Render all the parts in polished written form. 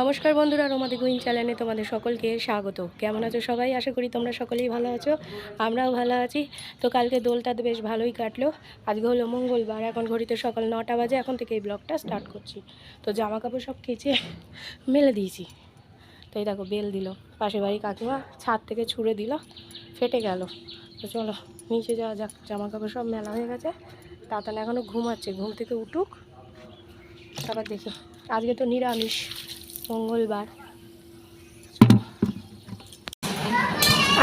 নমস্কার বন্ধুরা, রোমাদি কুইন চ্যানেলে তোমাদের সকলকে স্বাগত। কেমন আছো সবাই? আশা করি তোমরা সকলেই ভালো আছো, আমরাও ভালো আছি। তো কালকে দোলটাতে বেশ ভালোই কাটলো। আজকে হলো মঙ্গলবার, এখন ঘড়িতে সকাল 9টা বাজে। এখন থেকে এই ব্লগটা স্টার্ট করছি। তো জামা কাপড় সব কেচে মেলে দিয়েছি। তো এই দেখো বেল দিল পাশের বাড়ি কাকিমা, ছাদ থেকে ছুঁড়ে দিল, ফেটে গেল। তো চলো নিচে যাওয়া যাক। জামা কাপড় সব মেলা হয়ে গেছে। তাতান এখনও ঘুমাচ্ছে, ঘুম থেকে উঠুক তারপর দেখি। আজকে তো নিরামিষ, মঙ্গলবার।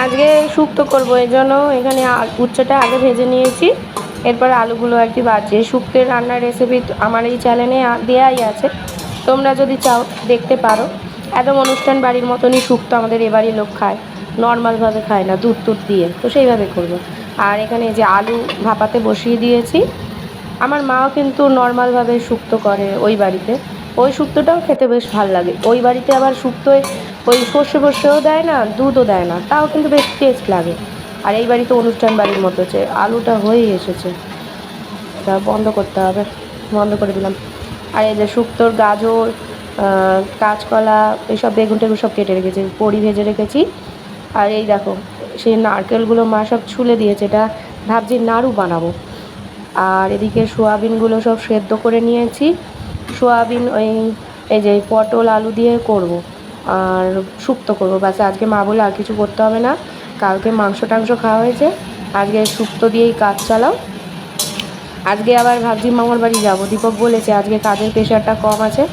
আজকে শুক্তো করবো, এই জন্য এখানে উচ্চটা আগে ভেজে নিয়েছি। এরপর আলুগুলো আর কি বাজছে। শুক্তের রান্নার রেসিপি আমার এই চ্যানেলে দেওয়াই আছে, তোমরা যদি চাও দেখতে পারো। একদম অনুষ্ঠান বাড়ির মতনই শুক্তো আমাদের এবারই লোক খায়, নর্মালভাবে খায় না, দুধ টুধ দিয়ে। তো সেইভাবে করবো। আর এখানে যে আলু ভাপাতে বসিয়ে দিয়েছি। আমার মাও কিন্তু নর্মালভাবে শুক্তো করে ওই বাড়িতে, ওই শুক্তোটাও খেতে বেশ ভালো লাগে। ওই বাড়িতে আবার শুক্তোয় ওই সর্ষে ফর্ষেও দেয় না, দুধও দেয় না, তাও কিন্তু বেশ টেস্ট লাগে। আর এই বাড়িতে অনুষ্ঠান বাড়ির মতো হচ্ছে। আলুটা হয়েই এসেছে, তা বন্ধ করতে হবে, বন্ধ করে দিলাম। আর এই যে শুক্তোর গাজর, কাঁচকলা, এইসব বেগুন টেগুন সব কেটে রেখেছি, বড়ি ভেজে রেখেছি। আর এই দেখো সেই নারকেলগুলো মা সব ছুলে দিয়েছে, এটা ভাবছি নাড়ু বানাবো। আর এদিকে সোয়াবিনগুলো সব সেদ্ধ করে নিয়েছি। সোয়াবিন এই যে পটল আলু দিয়ে করব আর শুক্তো করব, ব্যাস। আজকে মা বলে আর কিছু করতে হবে না, কালকে মাংস টাংস খাওয়া হয়েছে, আজকে শুক্তো দিয়েই কাজ চালাও। আজকে আবার ভাবছি মামার বাড়ি যাবো, দীপক বলেছে আজকে কাজের প্রেশারটা কম আছে।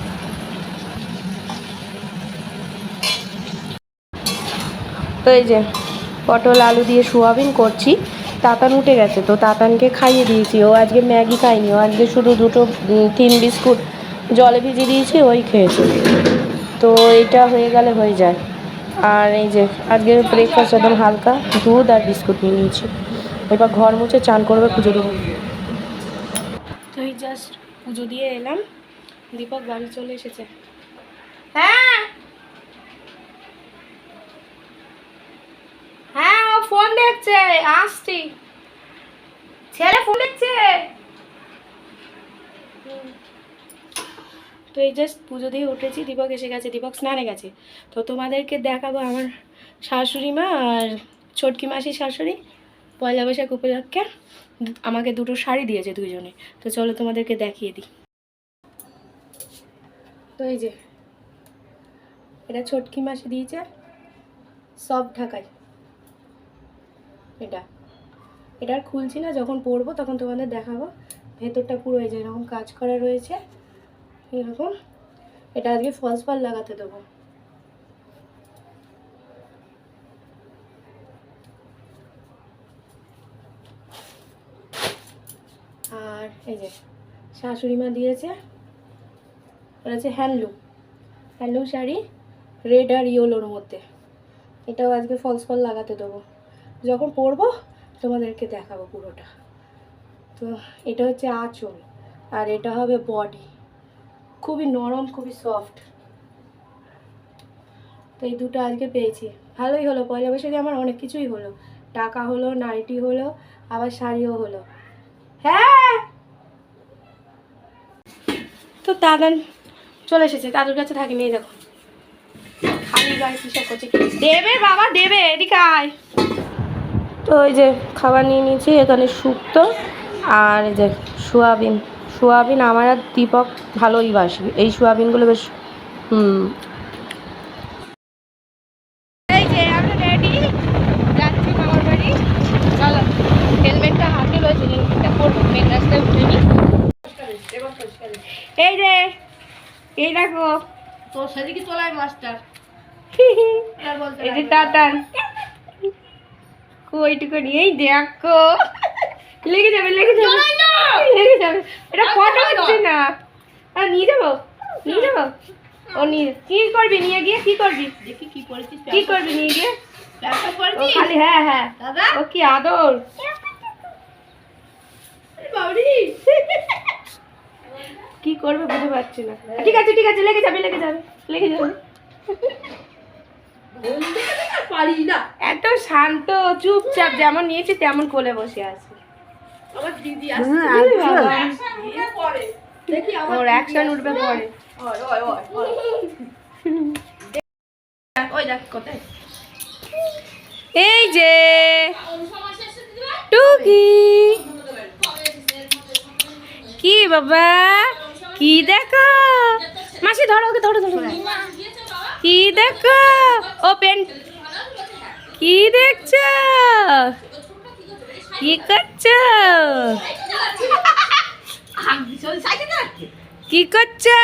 তো এই যে পটল আলু দিয়ে সোয়াবিন করছি। তাতান উঠে গেছে, তো তাতানকে খাইয়ে দিয়েছি। ও আজকে ম্যাগি খায়নি, ও আজকে শুধু দুটো তিন বিস্কুট জলে ভিজিয়ে দিয়েছি, ওই খেয়েছে। তো এটা হয়ে গেলে হয়ে যায়। আর এই যে আজকে ব্রেকফাস্ট একদম হালকা, দুধ আর বিস্কুট নিয়ে নিয়েছি। এবার ঘর মুছে চান করবে, পুজো দেবো। তো এই জাস্ট পুজো দিয়ে এলাম, দীপক বাড়ি চলে এসেছে। হ্যাঁ হ্যাঁ, ও ফোন দেখছে, আসছি। ছেলে ফোন দেখছে। তো এই জাস্ট পুজো দিয়ে উঠেছি, দীপক এসে গেছে, দীপক স্নানে গেছে। তো তোমাদেরকে দেখাবো আমার শাশুড়ি মা আর ছোটকি মাসির শাশুড়ি পয়লা বৈশাখ উপলক্ষে আমাকে দুটো শাড়ি দিয়েছে দুইজনে। তো চলো তোমাদেরকে দেখিয়ে দিই। তো এই যে এটা ছোটকি মাসি দিয়েছে, সব ঢাকাই। এটার খুলছি না, যখন পরবো তখন তোমাদের দেখাবো। ভেতরটা পুরো এই যে এরকম কাজ করা রয়েছে, এরকম। এটা আজকে ফলস পাড় লাগাতে দেবো। আর এই যে শাশুড়ি মা দিয়েছে, এটা হচ্ছে হ্যান্ডলুম শাড়ি, রেড আর ইয়েলোর মধ্যে। এটাও আজকে ফলস পাড় লাগাতে দেবো, যখন পরবো তোমাদেরকে দেখাবো পুরোটা। তো এটা হচ্ছে আঁচল, আর এটা হবে বডি, খুবই নরম, খুবই সফট। তো এই দুটো আজকে পেয়েছি, ভালোই হলো। পয়লা বৈশাখে আমার অনেক কিছুই হলো, টাকা হলো, নাইটি হলো, আবার শাড়িও হলো। হ্যাঁ, তো দাদান চলে এসেছে, দাদুর কাছে থাকিনি। এই দেখো খালি গায়ে কী সব করছে। দেবে বাবা দেবে, এদিকে আয়। তো ওই যে খাবার নিয়ে নিয়েছি, এখানে শুক্তো আর এই যে সোয়াবিন আমার আর দীপক ভালোই বাসি, এই সোয়াবিনগুলো বেশ। এই যে আমরা রেডি, যাচ্ছি মামার বাড়ি। চলো, হেলমেটটা হাতে রয়েছে, হেলমেটটা পরবো, মেন রাস্তায় উঠে নি। এই যে এই দেখো তোর সেদিকে চলাই মাস্টার, এই যে টাটান কইটুকুনি, এই দেখো লেগে যাবে। এটা ফটো হচ্ছে না, আর নিয়ে যাবো ও নিয়ে। কি করবি নিয়ে গিয়ে, কি করবি দেখি, কি করবি নিয়ে গিয়ে খালি? হ্যাঁ হ্যাঁ দাদা, ও কি আদর। কি করবে বুঝতে পারছি না। ঠিক আছে লেগে যাবে। এত শান্ত চুপচাপ, যেমন নিয়েছি তেমন কোলে বসে আছে। ওর অ্যাকশন উঠবে পরে। এই যে টুকি, কি বাবা কি দেখো, মাসি ধরো ওকে, ধরো ধরো, কি দেখো, ও পেন, কি দেখছো, কি করছো, কি করছো,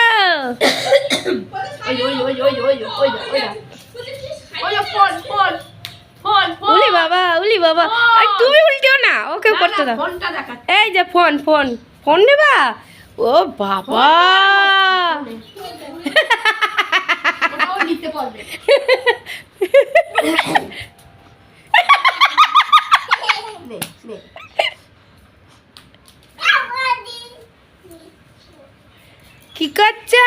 উলি বাবা, উলি বাবা, তুমি উল্টিও না, ওকে করতে দাও। এই যে ফোন, ফোন, ফোন নেবা, ও বাবা, কি করছো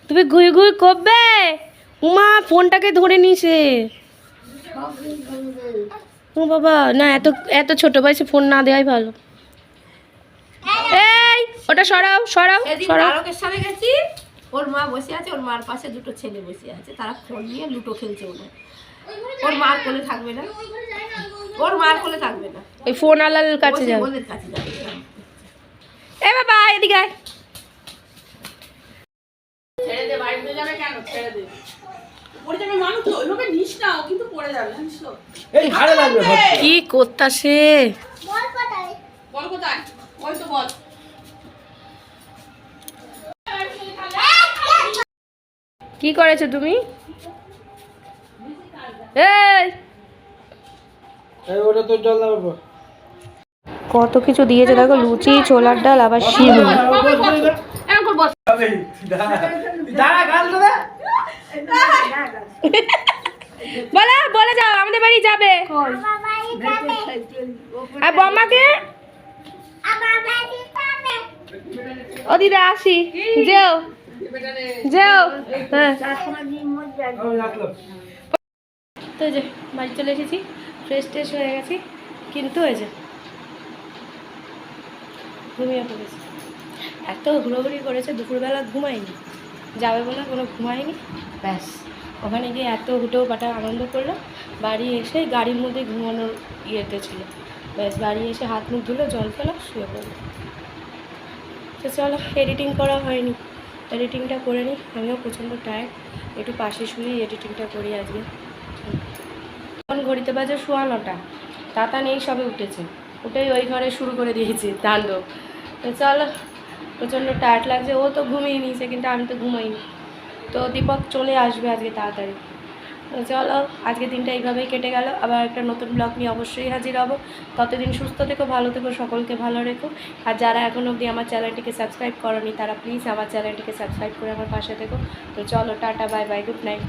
তুমি, ঘুই ঘুই করবে, উমা ফোনটাকে ধরে নিছে, ও বাবা, না এত এত ছোট বয়সে ফোন না দেওয়াই ভালো। এই ওটা সরাও সরাও সরাও। সামনে গেছি, ওর মা বসে আছে, ওর মার পাশে দুটো ছেলে বসে আছে, তারা ফোন নিয়ে লুটো খেলছে। ওর মার কোলে থাকবে না, ওর মার কোলে থাকবে না, ওই ফোন আলালের কাছে যাও, ওদের কাছে যাবে। এ বাবা এদিকে আয়। ছেড়ে দে, বাড়িতে যাবে কেন, ছেড়ে দে, পড়ে যাবে মানুষ তো, ওইভাবে নিস না, ও কিন্তু পড়ে যাবে, জানিস তো। এই ঘাড়ে লাগবে কি করতাছে, বল কোথায়, বল কোথায়, ওই তো বল। কি করেছো তুমি, এই ওটা তো জল দাও, কত কিছু দিয়েছে দেখো, লুচি, ছোলার ডাল, আবার শিম। বলে বলে যাও, আমাদের বাড়ি যাবে, আর বম্মাকে, ও দিদা আসি, যেও যেও, হ্যাঁ। তো এই যে বাড়ি চলে এসেছি, ফ্রেশ ট্রেশ হয়ে গেছি, কিন্তু এই যে ঘুমিয়ে পড়েছি, এত ঘোরাঘুরি করেছে, দুপুরবেলা ঘুমায়নি, যাবে বলে কোনো ঘুমায়নি, ব্যাস ওখানে গিয়ে এত হুটো পাটা আনন্দ করলো, বাড়ি এসে গাড়ির মধ্যে ঘুমানোর ইয়েতে ছিল, ব্যাস বাড়ি এসে হাত মুখ ধুলো, জল ফেলো, শুয়ে পড়লো। তো চলো, এডিটিং করা হয়নি, এডিটিংটা করে নিই, আমিও প্রচণ্ড টায়ার্ড, একটু পাশে শুয়ে এডিটিংটা করি আজকে। এখন ঘড়িতে বাজে 9:15, তাতা নেই, সবে উঠেছে, উঠেই ওই ঘরে শুরু করে দিয়েছে তাণ্ডব। তো চলো, প্রচণ্ড টায়ার্ড লাগছে, ও তো ঘুমিয়ে নিয়েছে, কিন্তু আমি তো ঘুমাইনি, তো দীপক চলে আসবে আজকে তাড়াতাড়ি। তো চলো, আজকে দিনটা এইভাবেই কেটে গেল, আবার একটা নতুন ব্লগ নিয়ে অবশ্যই হাজির হব। ততদিন সুস্থ থেকো, ভালো থেকো, সকলকে ভালো রেখো। আর যারা এখন অবধি আমার চ্যানেলটিকে সাবস্ক্রাইব করোনি, তারা প্লিজ আমার চ্যানেলটিকে সাবস্ক্রাইব করে আমার পাশে থেকো। তো চলো, tata, bye bye, good night.